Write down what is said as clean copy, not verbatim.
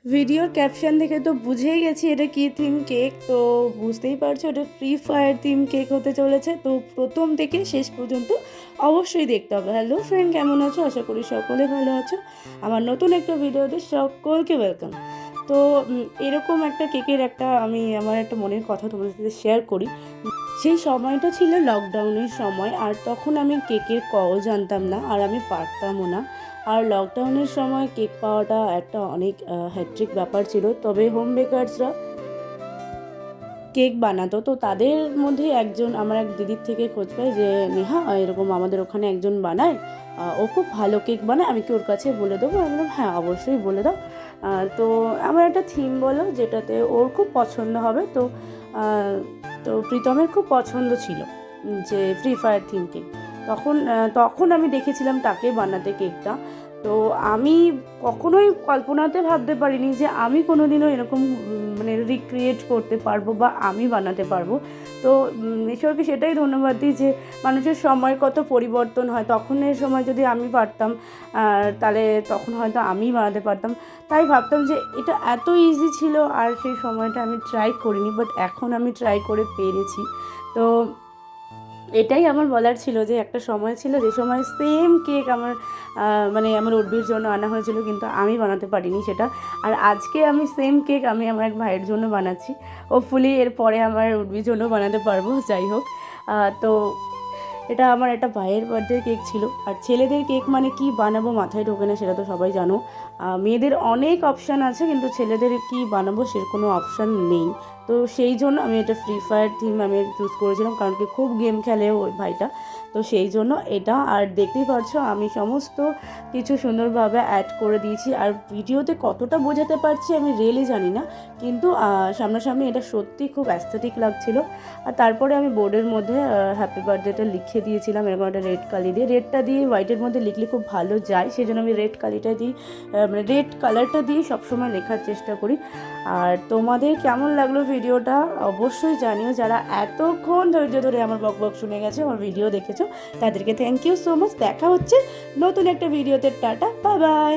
ভিডিওর ক্যাপশন দেখে তো বুঝেই গেছি এটা কী থিম কেক। তো বুঝতেই পারছো এটা ফ্রি ফায়ার থিম কেক হতে চলেছে। তো প্রথম থেকে শেষ পর্যন্ত অবশ্যই দেখতে হবে। হ্যালো ফ্রেন্ড, কেমন আছো? আশা করি সকলে ভালো আছো। আমার নতুন একটা ভিডিওতে সকলকে ওয়েলকাম। তো এরকম একটা কেকের আমার একটা মনের কথা তোমাদের সাথে শেয়ার করি। সেই সময়টা ছিল লকডাউনের সময়, আর তখন আমি কেকের কও জানতাম না, আর আমি পারতামও না। আর লকডাউনের সময় কেক পাওয়াটা একটা অনেক হ্যাট্রিক ব্যাপার ছিল। তবে হোম বেকারসরা কেক বানাতো, তো তাদের মধ্যে আমার এক দিদির থেকে খোঁজ পাই যে নেহা এরকম আমাদের ওখানে একজন বানায়, ও খুব ভালো কেক বানায়, আমি কি ওর কাছে বলে দেবো? আমি বললাম হ্যাঁ অবশ্যই বলে দাও। তো আমার একটা থিম বলো যেটাতে ওর খুব পছন্দ হবে। তো আহ, তো প্রীতমের খুব পছন্দ ছিল যে ফ্রি ফায়ার থিম কেক। তখন আমি দেখেছিলাম তাকে বানাতে কেকটা। তো আমি কখনোই কল্পনাতে ভাবতে পারিনি যে আমি কোনোদিনও এরকম মানে রিক্রিয়েট করতে পারবো বা আমি বানাতে পারবো। তো ঈশ্বরকে সেটাই ধন্যবাদ দিই যে মানুষের সময় কত পরিবর্তন হয়। তখনের সময় যদি আমি পারতাম তাহলে তখন হয়তো আমিই বানাতে পারতাম। তাই ভাবতাম যে এটা এত ইজি ছিল, আর সেই সময়টা আমি ট্রাই করিনি, বাট এখন আমি ট্রাই করে পেরেছি। তো এটাই আমার বলার ছিল যে একটা সময় ছিল যে সময় সেম কেক আমার উর্বির জন্য আনা হয়েছিল, কিন্তু আমি বানাতে পারিনি সেটা। আর আজকে আমি সেম কেক আমি আমার এক ভাইয়ের জন্য বানাচ্ছি। হোপফুলি এরপরে আমার উর্বির জন্য বানাতে পারবো। যাই হোক, তো এটা আমার একটা ভাইয়ের বার্থডে কেক ছিল। আর ছেলেদের কেক মানে কি বানাবো মাথায় ঢোকে না, সেটা তো সবাই জানো। মেয়েদের অনেক অপশান আছে, কিন্তু ছেলেদের কি বানাবো সে কোনো অপশান নেই। তো সেই জন্য আমি এটা ফ্রি ফায়ার থিম আমি চুজ করেছিলাম, কারণ কি খুব গেম খেলে ওই ভাইটা। তো সেই জন্য এটা, আর দেখতেই পারছো আমি সমস্ত কিছু সুন্দরভাবে অ্যাড করে দিয়েছি। আর ভিডিওতে কতটা বোঝাতে পারছি আমি রিয়েলি জানি না, কিন্তু সামনাসামনি এটা সত্যি খুব অ্যাস্থেটিক লাগছিল। আর তারপরে আমি বোর্ডের মধ্যে হ্যাপি বার্থডেটা লিখে দিয়েছিলাম এরকম একটা রেড কালি দিয়ে। রেডটা দিয়ে হোয়াইটের মধ্যে লিখলে খুব ভালো যায়, সেই জন্য আমি রেড কালিটা দিই, মানে রেড কালারটা দিয়ে সবসময় লেখার চেষ্টা করি। আর তোমাদের কেমন লাগলো ভিডিওটা অবশ্যই জানিও। যারা এতক্ষণ ধৈর্য ধরে আমার বক শুনে গেছে, আমার ভিডিও দেখেছো, তাদেরকে থ্যাংক ইউ সো মাচ। দেখা হচ্ছে নতুন একটা ভিডিওতে। Tata, bye bye.